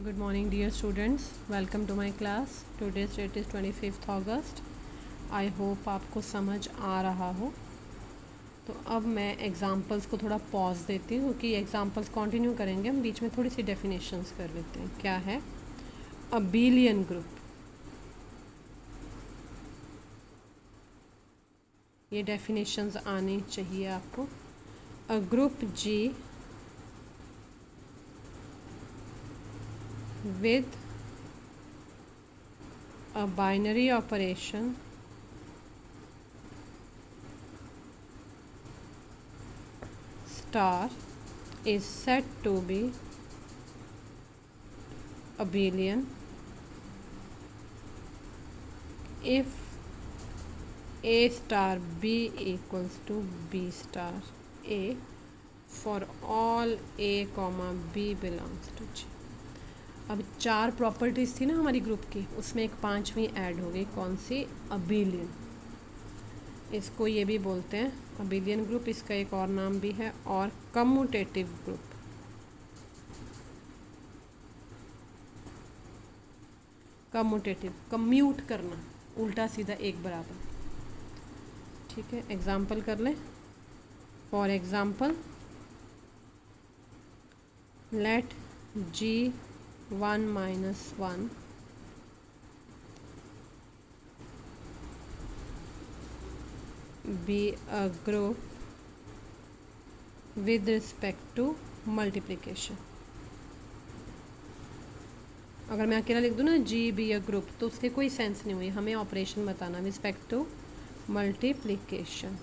Good morning dear students, welcome to my class. Today's date is 25th August. I hope आपको समझ आ रहा हो. तो अब मैं एग्ज़ाम्पल्स को थोड़ा पॉज देती हूँ क्योंकि एग्ज़ाम्पल्स कंटिन्यू करेंगे हम, बीच में थोड़ी सी डेफिनेशंस कर लेते हैं. क्या है अबेलियन ग्रुप? ये डेफिनेशंस आनी चाहिए आपको. A group G with a binary operation star is said to be abelian if a star b equals to b star a for all a comma b belongs to g. अब 4 properties थी ना हमारी group की, उसमें एक 5वीं add हो गई. कौन सी? अबेलियन. इसको ये भी बोलते हैं अबेलियन ग्रुप. इसका एक और नाम भी है और कम्यूटेटिव ग्रुप. कम्यूटेटिव, कम्यूट करना, उल्टा सीधा एक बराबर. ठीक है, एग्जाम्पल कर लें. For example, let G 1 minus 1 be a group with respect to multiplication. अगर मैं अकेला लिख दूँ ना जी बी अ ग्रुप, तो उसके कोई सेंस नहीं हुई. हमें ऑपरेशन बताना respect to multiplication.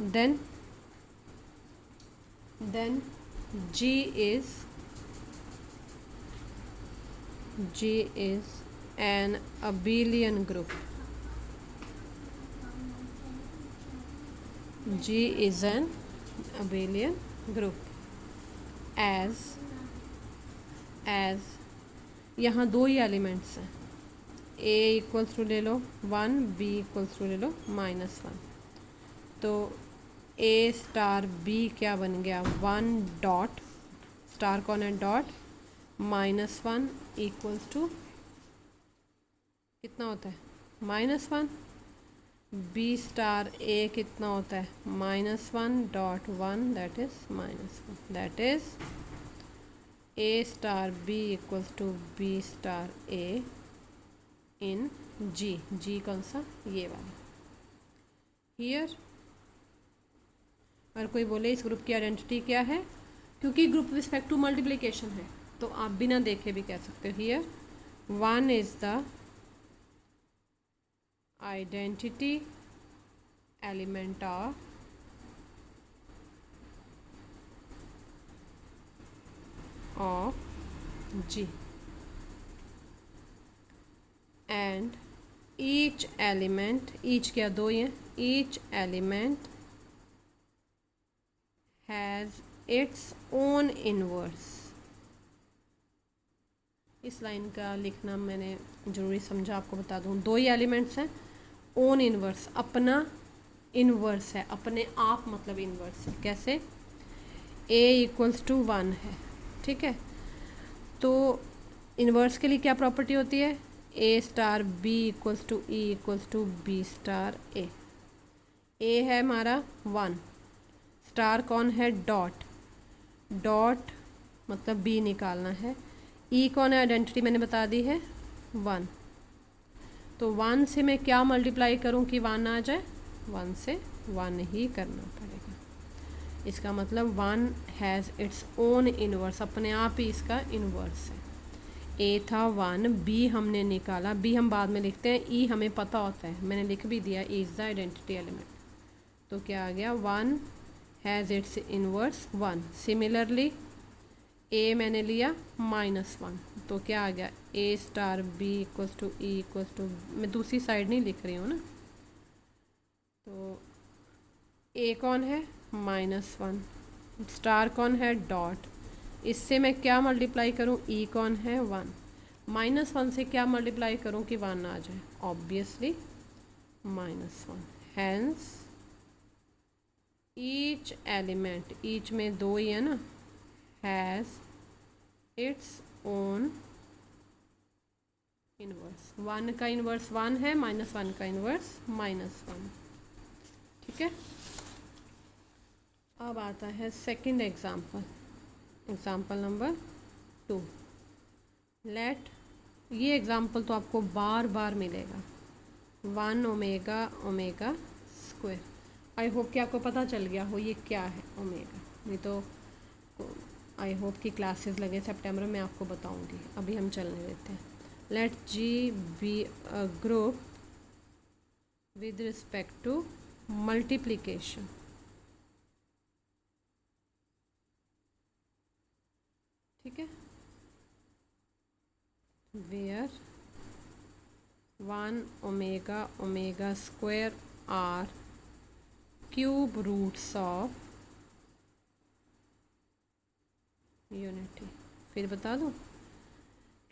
Then G is an abelian group. G is an abelian group as यहाँ दो ही एलिमेंट्स हैं. a इक्वल्स टू ले लो 1, b इक्वल्स टू ले लो -1. तो a स्टार b क्या बन गया? 1 डॉट, स्टार कौन है? डॉट, -1 इक्वल्स टू कितना होता है? -1. b स्टार a कितना होता है? -1 dot 1, that is -1. That is a star b equals to b star a in g. g कौन सा? ये वाला. हियर अगर कोई बोले इस ग्रुप की आइडेंटिटी क्या है, क्योंकि ग्रुप रिस्पेक्ट टू मल्टीप्लिकेशन है, तो आप बिना देखे भी कह सकते हो. Here 1 is the identity element of G and each element, each क्या दो ही हैं, each element has its own inverse. इस लाइन का लिखना मैंने ज़रूरी समझा, आपको बता दूँ. दो ही एलिमेंट्स हैं, ओन इन्वर्स, अपना इन्वर्स है, अपने आप मतलब इन्वर्स है. कैसे? a इक्वल्स टू 1 है. ठीक है, तो इन्वर्स के लिए क्या प्रॉपर्टी होती है? a star b equals to e equals to b star a. a है हमारा 1, स्टार कौन है? डॉट, डॉट मतलब b निकालना है. e कौन है? आइडेंटिटी मैंने बता दी है 1. तो 1 से मैं क्या मल्टीप्लाई करूं कि 1 आ जाए? 1 से 1 ही करना पड़ेगा. इसका मतलब 1 हैज़ इट्स ओन इन्वर्स, अपने आप ही इसका इन्वर्स है. a था 1, b हमने निकाला, b हम बाद में लिखते हैं, e हमें पता होता है, मैंने लिख भी दिया, e is the identity element. तो क्या आ गया? 1 has its inverse 1. Similarly a मैंने लिया -1, तो क्या आ गया? a star b equals to e equals to, मैं दूसरी साइड नहीं लिख रही हूँ ना. तो a कौन है? -1. स्टार कौन है? डॉट. इससे मैं क्या मल्टीप्लाई करूँ? e कौन है? 1. -1 से क्या मल्टीप्लाई करूँ कि 1 आ जाए? Obviously -1. Hence each element, each में दो ही है ना, हैज़ इट्स ओन इनवर्स। 1 का इनवर्स 1 है, -1 का इनवर्स -1। ठीक है। अब आता है second example, example number 2। Let, ये एग्जाम्पल तो आपको बार बार मिलेगा, 1 omega omega square. I hope कि आपको पता चल गया हो ये क्या है ओमेगा। नहीं तो आई होप कि क्लासेस लगे सितंबर में आपको बताऊंगी, अभी हम चलने देते हैं। Let G be a group with respect to multiplication. ठीक है, where 1 omega omega square are cube roots of unity. फिर बता दो,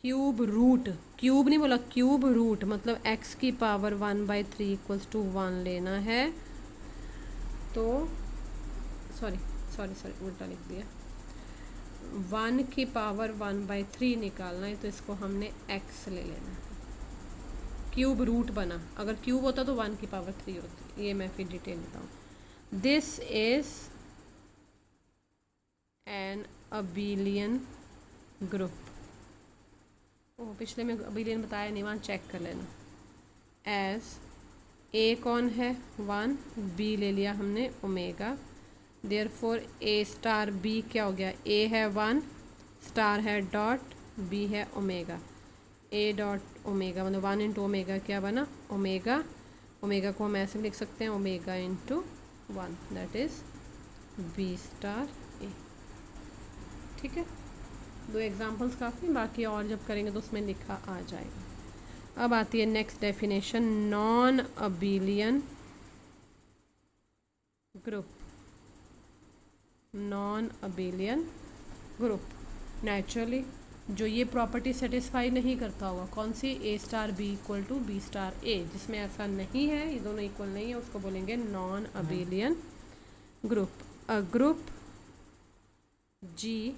क्यूब रूट, क्यूब नहीं बोला, क्यूब रूट मतलब x की पावर 1/3 इक्वल्स टू 1 लेना है। तो सॉरी उल्टा लिख दिया, 1 की पावर 1/3 निकालना है, तो इसको हमने x ले लेना है। क्यूब रूट बना, अगर क्यूब होता तो 1 की पावर 3 होती। ये मैं फिर डिटेल बताऊँ। This is an abelian group. ओ, पिछले में अबिलियन बताया नहीं, वहाँ चेक कर लेना। एज ए कौन है 1, बी ले लिया हमने ओमेगा, देयरफॉर ए स्टार बी क्या हो गया, ए है 1, स्टार है डॉट, बी है ओमेगा। ए डॉट ओमेगा मतलब 1 इंटू ओमेगा क्या बना ओमेगा। ओमेगा को हम ऐसे लिख सकते हैं omega into 1, that is b star a. ठीक है, 2 एग्जांपल्स काफ़ी, बाकी और जब करेंगे तो उसमें लिखा आ जाएगा। अब आती है next definition, non abelian group. Non abelian group naturally जो ये प्रॉपर्टी सेटिस्फाई नहीं करता होगा, कौन सी, a star b equal to b star a, जिसमें ऐसा नहीं है, ये दोनों इक्वल नहीं है, उसको बोलेंगे non abelian group. A group G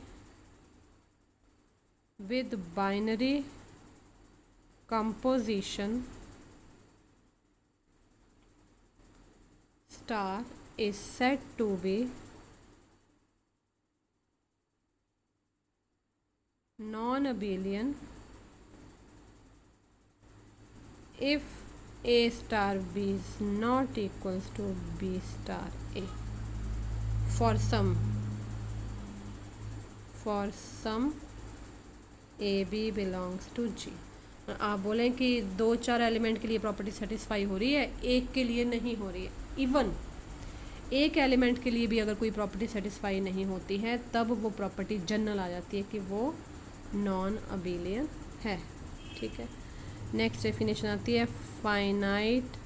with binary composition star is said to be non-abelian if a star b is not equals to b star a for some a b belongs to G. आप बोलें कि 2-4 element के लिए property satisfy हो रही है, एक के लिए नहीं हो रही है। इवन एक एलिमेंट के लिए भी अगर कोई प्रॉपर्टी सेटिस्फाई नहीं होती है, तब वो प्रॉपर्टी जनरल आ जाती है कि वो नॉन अबिलियन है। ठीक है, नेक्स्ट डेफिनेशन आती है फाइनाइट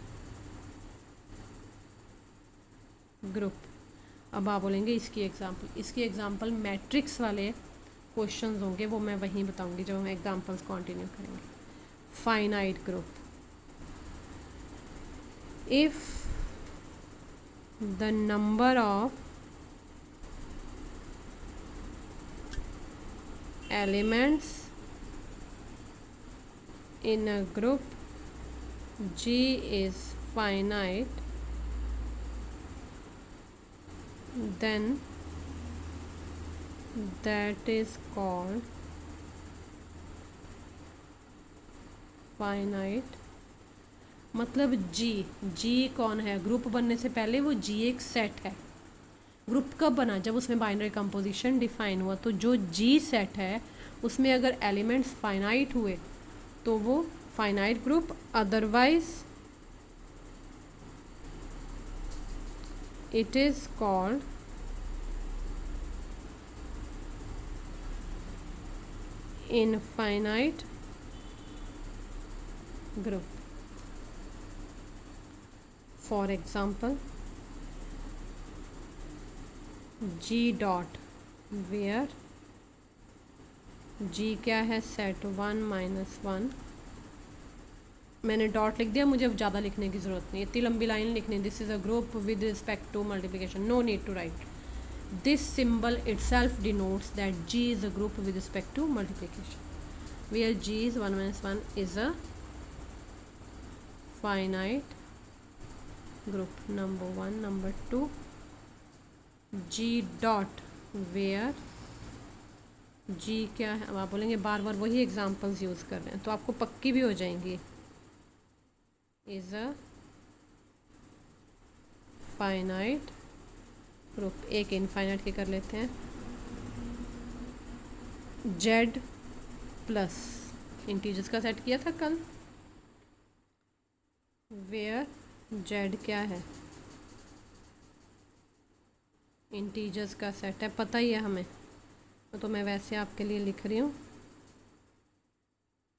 ग्रुप। अब आप बोलेंगे इसकी एग्जांपल मैट्रिक्स वाले क्वेश्चंस होंगे, वो मैं वहीं बताऊंगी जब हम एग्जांपल्स कंटिन्यू करेंगे। Finite group, if the number of elements in a group G is finite, then that is called finite। मतलब जी कौन है, ग्रुप बनने से पहले वो जी एक सेट है। ग्रुप कब बना, जब उसमें बाइनरी कंपोजिशन डिफाइन हुआ। तो जो जी सेट है उसमें अगर एलिमेंट्स फाइनाइट हुए तो वो finite group, otherwise it is called infinite group. For example G dot where G क्या है, सेट 1 - 1। मैंने डॉट लिख दिया, मुझे अब ज़्यादा लिखने की ज़रूरत नहीं, इतनी लंबी लाइन लिखनी। This is a group with respect to multiplication, no need to write. This symbol itself denotes that G is a group with respect to multiplication, where G is 1 minus 1 is a finite group. Number 1. Number 2, G dot, where G क्या है, अब आप बोलेंगे बार बार वही examples use कर रहे हैं, तो आपको पक्की भी हो जाएंगी. Is a finite group. एक इनफाइनाइट के कर लेते हैं. जेड प्लस इंटीजर्स का सेट किया था कल, वेयर जेड क्या है, इंटीजर्स का सेट है, पता ही है हमें, तो मैं वैसे आपके लिए लिख रही हूँ.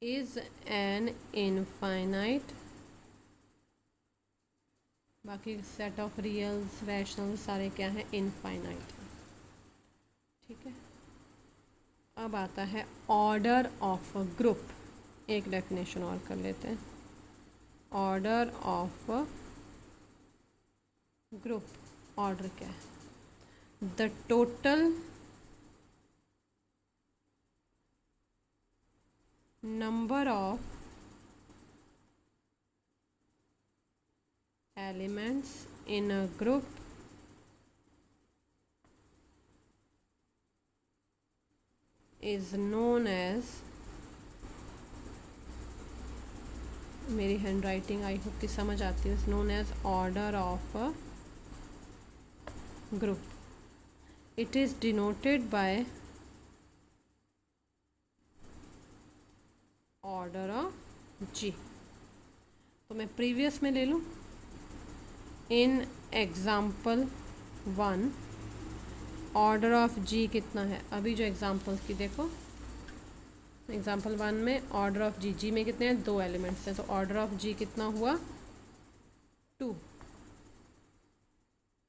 इज एन इनफाइनाइट, बाकी सेट ऑफ रियल्स रैशनल सारे क्या हैं, इनफाइनाइट. ठीक है. अब आता है ऑर्डर ऑफ अ ग्रुप. एक डेफिनेशन और कर लेते हैं. ऑर्डर ऑफ ग्रुप, ऑर्डर क्या है, the total number of elements in a group is known as, मेरी हैंड राइटिंग आई होप कि समझ आती है, is known as order of a group. It is denoted by order of G. तो मैं previous में ले लूँ. In example 1 order of G कितना है, अभी जो एग्जाम्पल की देखो, एग्जाम्पल 1 में ऑर्डर ऑफ जी, जी में कितने हैं, 2 एलिमेंट्स हैं, तो ऑर्डर ऑफ जी कितना हुआ, 2.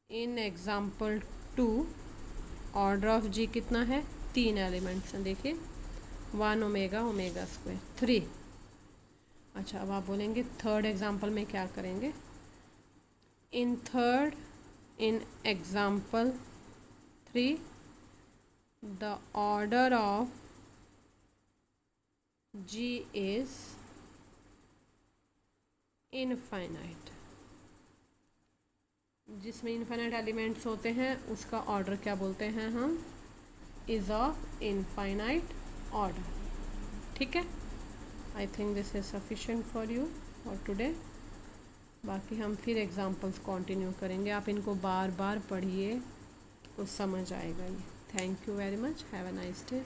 In example 2 order of G कितना है, 3 एलिमेंट्स हैं. देखिए 1 ओमेगा ओमेगा स्क्वायर 3. अच्छा, अब आप बोलेंगे थर्ड एग्जाम्पल में क्या करेंगे. In example 3 the order of G is infinite. जिसमें इनफाइनाइट एलिमेंट्स होते हैं उसका ऑर्डर क्या बोलते हैं हम, इज ऑफ इनफाइनाइट ऑर्डर. ठीक है. I think this is sufficient for you for today. बाकी हम फिर एग्जांपल्स कंटिन्यू करेंगे. आप इनको बार बार पढ़िए तो समझ आएगा ये. Thank you very much. Have a nice day.